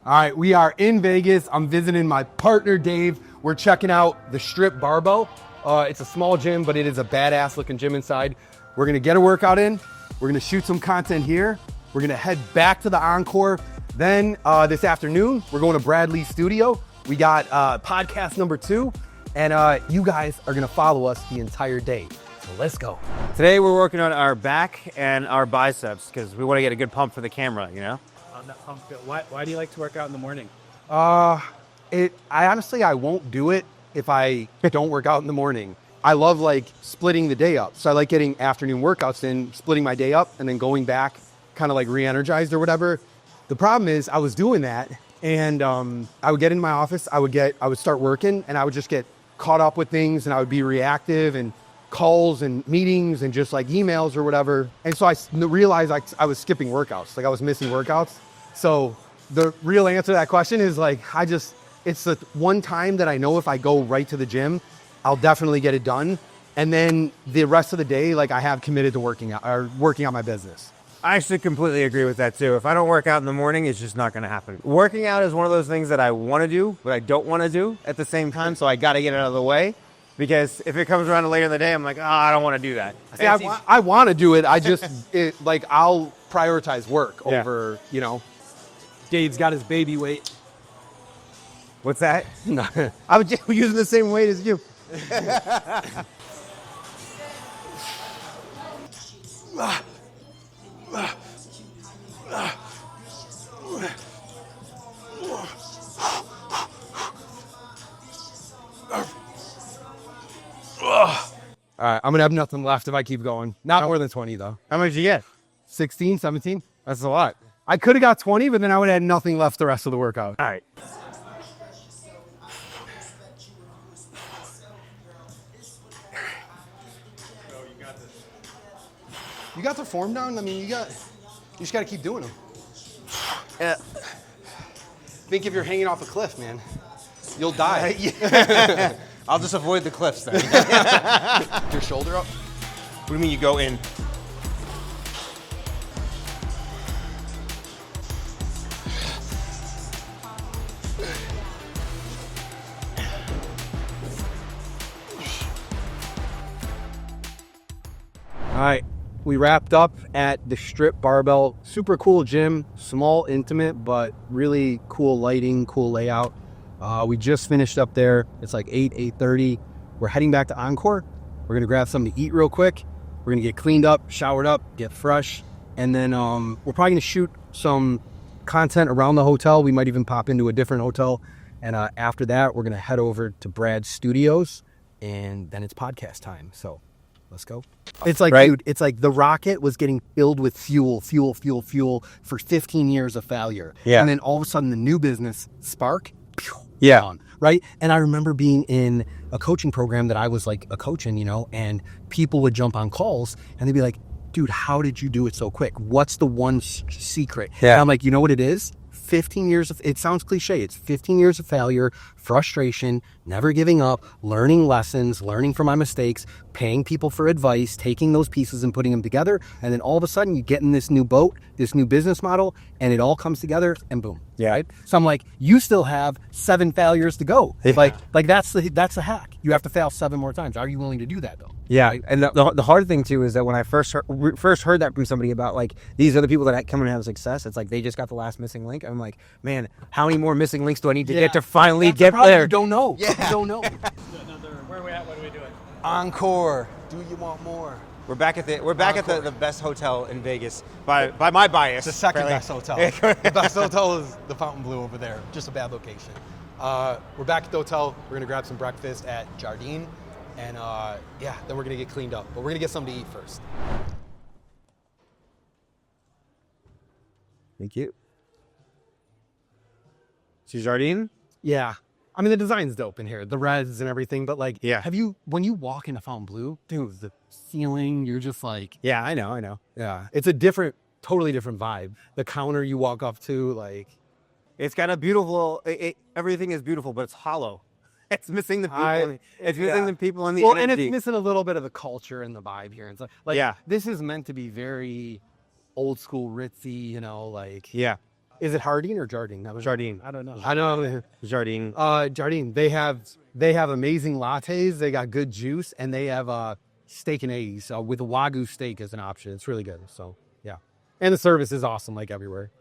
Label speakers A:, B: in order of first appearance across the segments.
A: All right, we are in Vegas. I'm visiting my partner, Dave. We're checking out the Strip Barbell. It's a small gym, but it is a badass looking gym inside. We're gonna get a workout in. We're gonna shoot some content here. We're gonna head back to the Encore. Then this afternoon, we're going to Bradley's studio. We got podcast number 2, and you guys are gonna follow us the entire day. So let's go.
B: Today we're working on our back and our biceps because we want to get a good pump for the camera, you know?
C: Why do you like to work out in the morning?
A: I honestly, I won't do it if I don't work out in the morning. I love like splitting the day up. So I like getting afternoon workouts in, splitting my day up and then going back kind of like re-energized or whatever. The problem is I was doing that and I would get in my office, I would start working and I would just get caught up with things and I would be reactive and calls and meetings and just like emails or whatever. And so I realized I was skipping workouts, like I was missing workouts. So the real answer to that question is like, it's the one time that I know if I go right to the gym, I'll definitely get it done. And then the rest of the day, like I have committed to working on my business.
B: I actually completely agree with that too. If I don't work out in the morning, it's just not going to happen. Working out is one of those things that I want to do, but I don't want to do at the same time. So I got to get it out of the way because if it comes around later in the day, I'm like, I don't want to do that.
A: See, I want to do it. I just, I'll prioritize work over, you know.
C: Dave's got his baby weight.
B: What's that?
A: No.
B: I was just using the same weight as you.
A: All right, I'm going to have nothing left if I keep going. Not more than 20 though.
B: How much did you get?
A: 16, 17?
B: That's a lot.
A: I could have got 20, but then I would have had nothing left the rest of the workout.
B: All right.
A: You got the form down? I mean, you just got to keep doing them.
B: Yeah.
A: Think if you're hanging off a cliff, man, you'll die.
B: I'll just avoid the cliffs then.
A: Your shoulder up.
B: What do you mean you go in?
A: All right, we wrapped up at the Strip Barbell. Super cool gym, small, intimate, but really cool lighting, cool layout. We just finished up there. It's like 8:30. We're heading back to Encore. We're gonna grab something to eat real quick. We're gonna get cleaned up, showered up, get fresh, and then we're probably gonna shoot some content around the hotel. We might even pop into a different hotel. And after that, we're gonna head over to Brad's studios, and then it's podcast time. So let's go. It's like, right? Dude, it's like the rocket was getting filled with fuel for 15 years of failure.
B: Yeah.
A: And then all of a sudden the new business spark.
B: Yeah.
A: Gone, right. And I remember being in a coaching program that I was like a coach in, you know, and people would jump on calls and they'd be like, dude, how did you do it so quick? What's the one secret?
B: Yeah.
A: And I'm like, you know what it is? 15 years of, it sounds cliche, it's 15 years of failure, frustration, never giving up, learning lessons, learning from my mistakes, paying people for advice, taking those pieces and putting them together. And then all of a sudden you get in this new boat, this new business model, and it all comes together and boom.
B: Yeah.
A: Right? So I'm like, you still have 7 failures to go.
B: Yeah.
A: Like that's the hack. You have to fail 7 more times. Are you willing to do that though?
B: Yeah,
A: Right?
B: and the hard thing too is that when I first heard that from somebody about like these are the people that come and have success, it's like they just got the last missing link. I'm like, man, how many more missing links do I need to get to finally
A: That's
B: get
A: the problem.
B: there?
A: You don't know.
B: Yeah.
A: You don't know.
C: Where are we at? What are we doing?
A: Encore. Do you want more?
B: We're back at the best hotel in Vegas by my bias.
A: The second
B: apparently.
A: best hotel. The best hotel is the Fontainebleau over there. Just a bad location. We're back at the hotel. We're gonna grab some breakfast at Jardine, and then we're gonna get cleaned up. But we're gonna get something to eat first.
B: Thank you. Jardine?
A: Yeah. I mean, the design's dope in here, the res and everything. But like,
B: Yeah.
A: when you walk into Fontainebleau, dude, the ceiling, you're just like,
B: Yeah, I know.
A: yeah, it's a totally different vibe. The counter you walk up to, like,
B: It's got a beautiful. Everything is beautiful, but it's hollow. It's missing the people. It's missing the people and the energy.
A: and it's missing a little bit of the culture and the vibe here. And so, like,
B: Yeah.
A: this is meant to be very old school, ritzy, you know, like,
B: Yeah.
A: Is it Harding or Jardine?
B: Jardine.
C: I don't know.
A: I know.
B: Jardine.
A: Jardine. They have amazing lattes. They got good juice, and they have steak and eggs with Wagyu steak as an option. It's really good. So yeah, and the service is awesome, like everywhere.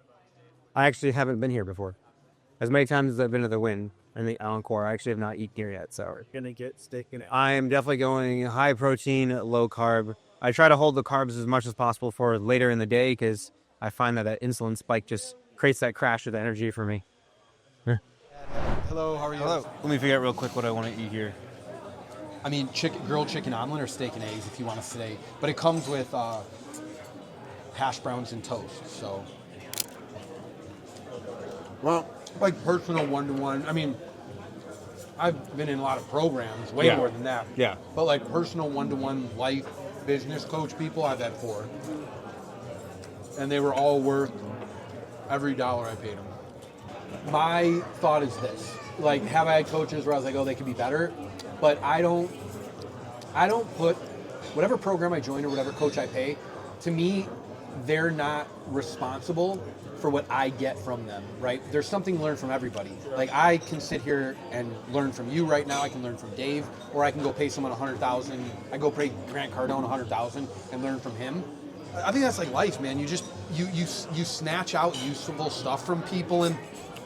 B: I actually haven't been here before. As many times as I've been to the Wynn and the Encore, I actually have not eaten here yet. So
C: Gonna get steak and eggs.
B: I am definitely going high protein, low carb. I try to hold the carbs as much as possible for later in the day because I find that insulin spike just creates that crash of energy for me.
A: Hello, how are you?
B: Hello. Let me figure out real quick what I want to eat here.
A: I mean, grilled chicken omelet or steak and eggs if you want to stay. But it comes with hash browns and toast. So, well, like personal one-to-one. I mean, I've been in a lot of programs, way more than that.
B: Yeah.
A: But like personal one-to-one life business coach people, I've had 4. And they were all worth every dollar I paid them. My thought is this. Like, have I had coaches where I was like, oh, they could be better? But I don't put whatever program I join or whatever coach I pay, to me, they're not responsible for what I get from them, right? There's something to learn from everybody. Like, I can sit here and learn from you right now. I can learn from Dave, or I can go pay someone $100,000. I go pay Grant Cardone $100,000 and learn from him. I think that's like life, man. You just you snatch out useful stuff from people and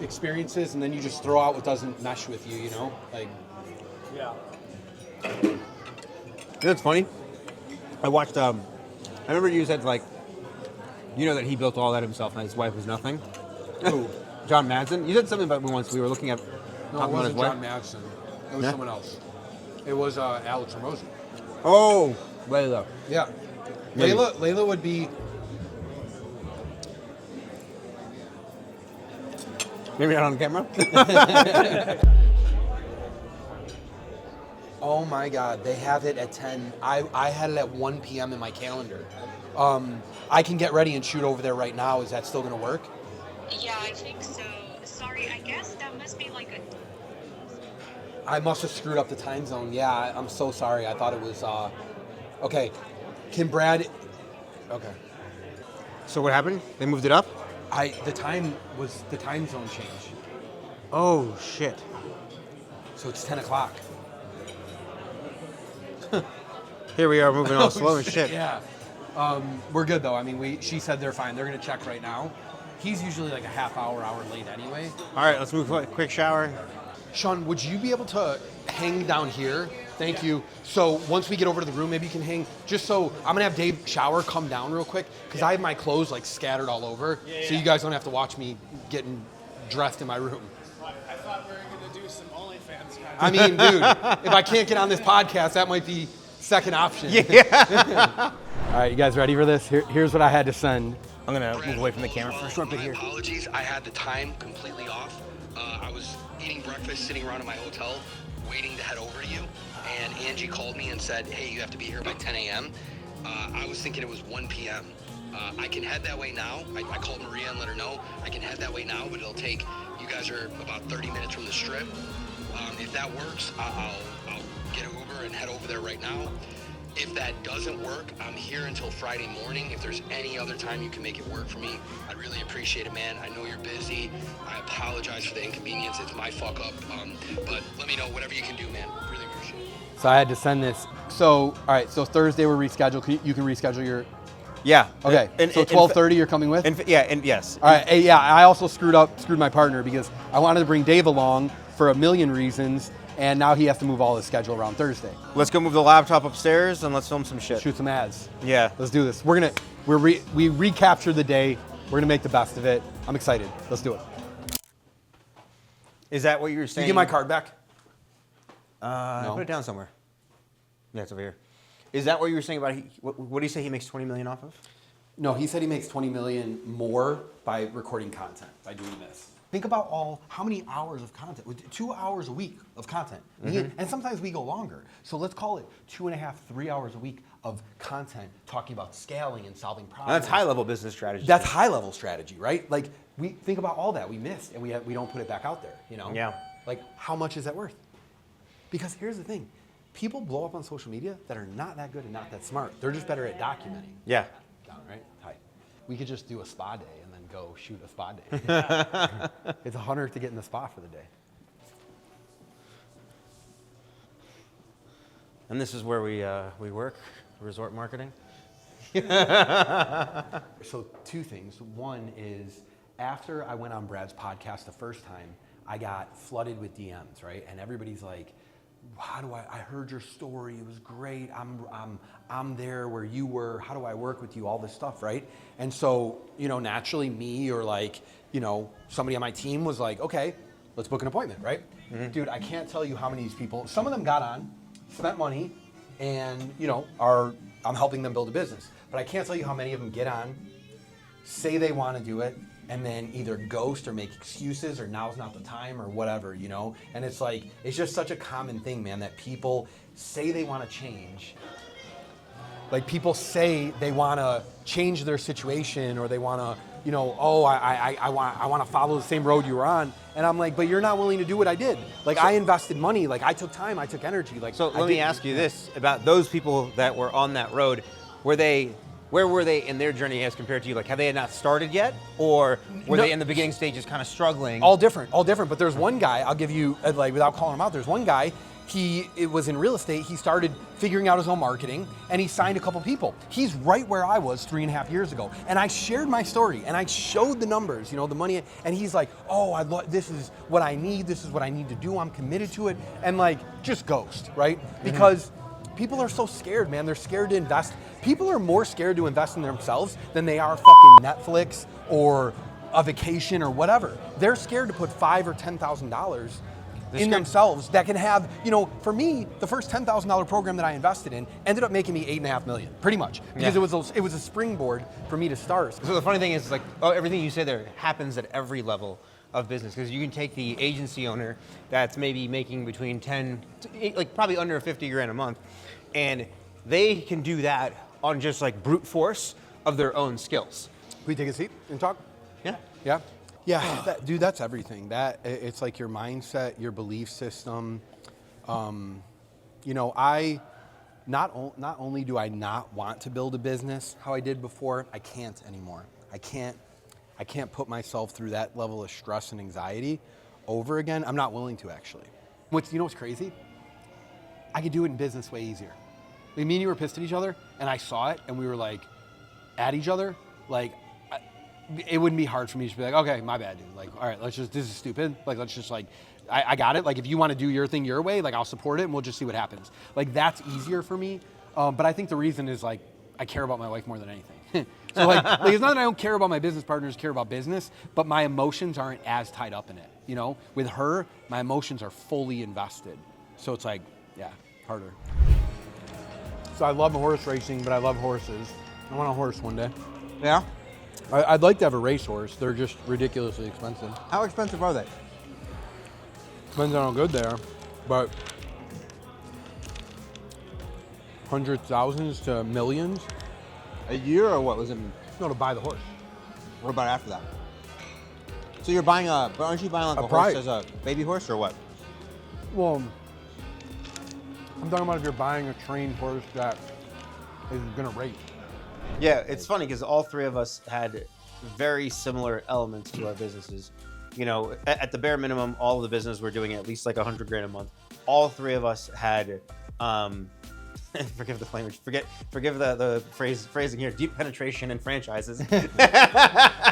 A: experiences, and then you just throw out what doesn't mesh with you. You know, like.
C: Yeah.
B: You know what's funny? I watched, I remember you said, like, you know that he built all that himself and his wife was nothing?
A: Who?
B: John Madsen? You said something about me once. We were looking at
A: No, it wasn't John Madsen. It was someone else. It was Alex Ramosi.
B: Oh, Layla.
A: Yeah.
B: Maybe.
A: Layla would be.
B: Maybe not on camera?
A: Oh my God, they have it at 10. I had it at 1 p.m. in my calendar. I can get ready and shoot over there right now. Is that still going to work?
D: Yeah, I think so. Sorry, I guess that must be like a...
A: I must have screwed up the time zone. Yeah, I'm so sorry. I thought it was... Okay. Can Brad... Okay.
B: So what happened? They moved it up?
A: The time zone change.
B: Oh, shit.
A: So it's 10 o'clock.
B: Here we are moving all slow as shit.
A: Yeah. We're good though. I mean, she said they're fine. They're going to check right now. He's usually like a half hour late anyway.
B: All right, let's move. Quick shower.
A: Sean, would you be able to hang down here? Thank you. So once we get over to the room, maybe you can hang. Just so I'm going to have Dave shower, come down real quick, because I have my clothes like scattered all over. So you guys don't have to watch me getting dressed in my room.
C: I thought we were gonna do some OnlyFans kind of.
A: I mean, dude, if I can't get on this podcast, that might be second option.
B: Yeah.
A: All right, you guys ready for this? Here's what I had to send.
B: I'm going to move away from the camera for a short bit here.
E: My apologies. I had the time completely off. I was eating breakfast, sitting around in my hotel, waiting to head over to you. And Angie called me and said, hey, you have to be here by 10 a.m. I was thinking it was 1 p.m. I can head that way now. I called Maria and let her know. I can head that way now, but it'll take, you guys are about 30 minutes from the strip. If that works, I'll get an Uber and head over there right now. If that doesn't work, I'm here until Friday morning. If there's any other time you can make it work for me, I'd really appreciate it, man. I know you're busy. I apologize for the inconvenience. It's my fuck up. But let me know whatever you can do, man. Really appreciate it.
A: So I had to send this. So, all right, so Thursday we're rescheduled. You can reschedule your...
B: Yeah.
A: Okay, so 12:30 you're coming with?
B: Yes.
A: All right, yeah, I also screwed my partner because I wanted to bring Dave along for a million reasons, and now he has to move all his schedule around Thursday.
B: Let's go move the laptop upstairs and let's film some shit.
A: Shoot some ads.
B: Yeah.
A: Let's do this. We recapture the day. We're gonna make the best of it. I'm excited. Let's do it.
B: Is that what you were
A: Can
B: saying?
A: you get my card back?
B: No. Put it down somewhere. Yeah, it's over here. Is that what you were saying about, what do you say he makes 20 million off of?
A: No, he said he makes 20 million more by recording content, by doing this. Think about how many hours of content, 2 hours a week of content. And sometimes we go longer. So let's call it 2.5, 3 hours a week of content talking about scaling and solving problems.
B: That's high level business strategy.
A: That's high level strategy, right? Like, we think about all that we missed and we don't put it back out there, you know?
B: Yeah.
A: Like, how much is that worth? Because here's the thing. People blow up on social media that are not that good and not that smart. They're just better at documenting.
B: Yeah.
A: Down, right? Tight. We could just do a spa day and then and go shoot a spot day. It's $100 to get in the spot for the day.
B: And this is where we work, resort marketing.
A: So 2 things. One is after I went on Brad's podcast the first time, I got flooded with DMs, right? And everybody's like, how do I heard your story, it was great, I'm there where you were, how do I work with you, all this stuff, right? And so, naturally me or like, somebody on my team was like, okay, let's book an appointment, right? Mm-hmm. Dude, I can't tell you how many of these people, some of them got on, spent money, and I'm helping them build a business. But I can't tell you how many of them get on, say they want to do it, and then either ghost or make excuses or now's not the time or whatever, And it's like, it's just such a common thing, man, that people say they want to change. Like people say they want to change their situation or they want to, I want to follow the same road you were on. And I'm like, but you're not willing to do what I did. Like I invested money, like I took time, I took energy. Like
B: so let me ask you this about those people that were on that road. Where were they in their journey as compared to you? Like, have they not started yet? Or were they in the beginning stages kind of struggling?
A: All different. But there's one guy, I'll give you, without calling him out, there's one guy, it was in real estate, he started figuring out his own marketing, and he signed a couple people. He's right where I was 3.5 years ago. And I shared my story, and I showed the numbers, the money, and he's like, this is what I need, this is what I need to do, I'm committed to it, and just ghost, right? Because people are so scared, man. They're scared to invest. People are more scared to invest in themselves than they are fucking Netflix or a vacation or whatever. They're scared to put $5,000 or $10,000 in themselves that can have, for me, the first $10,000 program that I invested in ended up making me $8.5 million, pretty much, because it was a springboard for me to start.
B: So the funny thing is, everything you say there happens at every level of business, because you can take the agency owner that's maybe making between 10, probably under 50 grand a month, and they can do that on just brute force of their own skills.
A: Can we take a seat and talk?
B: Yeah.
A: Yeah. Yeah, dude, that's everything. It's like your mindset, your belief system. I not only do I not want to build a business how I did before, I can't anymore. I can't put myself through that level of stress and anxiety over again. I'm not willing to, actually. What's crazy? I could do it in business way easier. Me and you were pissed at each other, and I saw it, and we were at each other, it wouldn't be hard for me to be like, okay, my bad, dude. All right, this is stupid. Let's just I got it. If you want to do your thing your way, I'll support it and we'll just see what happens. That's easier for me. But I think the reason is I care about my wife more than anything. So it's not that I don't care about my business partners, care about business, but my emotions aren't as tied up in it. With her, my emotions are fully invested. So it's harder. So I love horse racing, but I love horses. I want a horse one day.
B: Yeah?
A: I'd like to have a racehorse. They're just ridiculously expensive.
B: How expensive are they?
A: Depends on how good they are, but hundreds, thousands to millions.
B: A year or what was it?
A: No, to buy the horse.
B: What about after that? So you're buying aren't you buying a
A: price.
B: horse as a baby horse or what?
A: Well, I'm talking about if you're buying a trained horse that is gonna race.
B: Yeah, it's funny because all three of us had very similar elements to our businesses. At the bare minimum, all of the business we're doing at least $100 grand a month. All three of us had, forgive the language, forgive the phrasing here, deep penetration in franchises.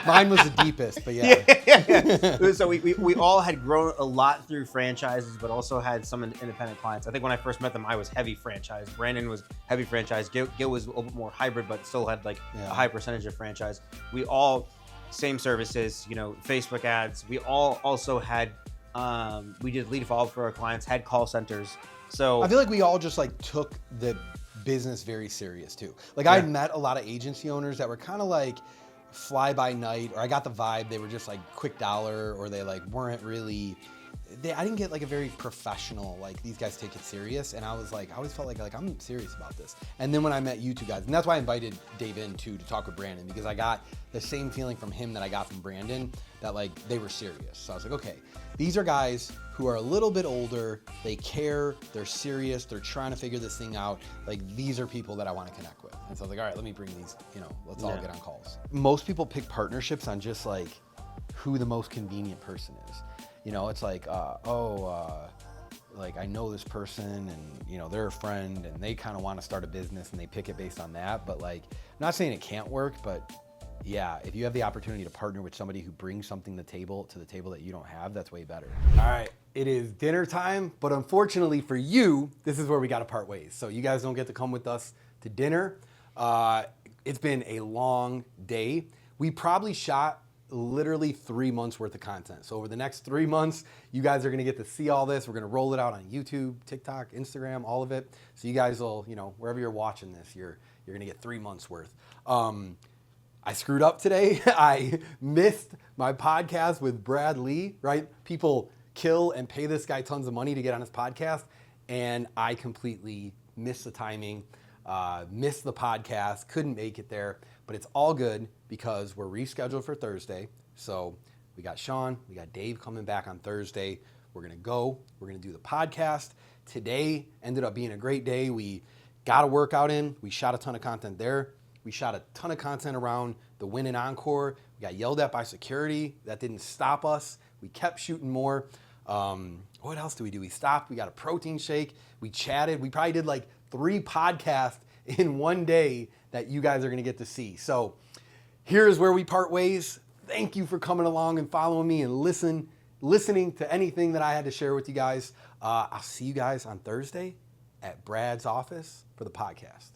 A: Mine was the deepest, but yeah.
B: So we all had grown a lot through franchises, but also had some independent clients. I think when I first met them, I was heavy franchise. Brandon was heavy franchise. Gill was a little bit more hybrid, but still had a high percentage of franchise. We all, same services, Facebook ads. We all also had, we did lead follow for our clients, had call centers. So
A: I feel like we all just took the business very serious too. I met a lot of agency owners that were kind of fly by night, or I got the vibe they were just quick dollar, or they weren't really
F: I didn't get like a very professional, like these guys take it serious. And I was like, I always felt like I'm serious about this. And then when I met you two guys, and that's why I invited Dave in too, to talk with Brandon, because I got the same feeling from him that I got from Brandon, that like they were serious. So I was like, okay, these are guys who are a little bit older, they care, they're serious, they're trying to figure this thing out. Like these are people that I want to connect with. And so I was like, all right, let me bring these, let's all get on calls. Most people pick partnerships on just like who the most convenient person is. It's like, like I know this person and, they're a friend and they kind of want to start a business and they pick it based on that. But like, I'm not saying it can't work, but yeah, if you have the opportunity to partner with somebody who brings something to the table that you don't have, that's way better. All right, it is dinner time, but unfortunately for you, this is where we got to part ways. So you guys don't get to come with us to dinner. It's been a long day. We probably shot literally 3 months worth of content. So over the next 3 months, you guys are gonna get to see all this. We're gonna roll it out on YouTube, TikTok, Instagram, all of it. So you guys will, wherever you're watching this, you're gonna get 3 months worth. I screwed up today. I missed my podcast with Brad Lee, right? People kill and pay this guy tons of money to get on his podcast. And I completely missed the timing, missed the podcast, couldn't make it there. But it's all good because we're rescheduled for Thursday. So we got Sean, we got Dave coming back on Thursday. We're gonna go, we're gonna do the podcast. Today ended up being a great day. We got a workout in, we shot a ton of content there. We shot a ton of content around the Win and Encore. We got yelled at by security. That didn't stop us. We kept shooting more. What else do? We stopped, we got a protein shake. We chatted. We probably did like 3 podcasts in one day that you guys are gonna get to see. So here's where we part ways. Thank you for coming along and following me and listening to anything that I had to share with you guys. I'll see you guys on Thursday at Brad's office for the podcast.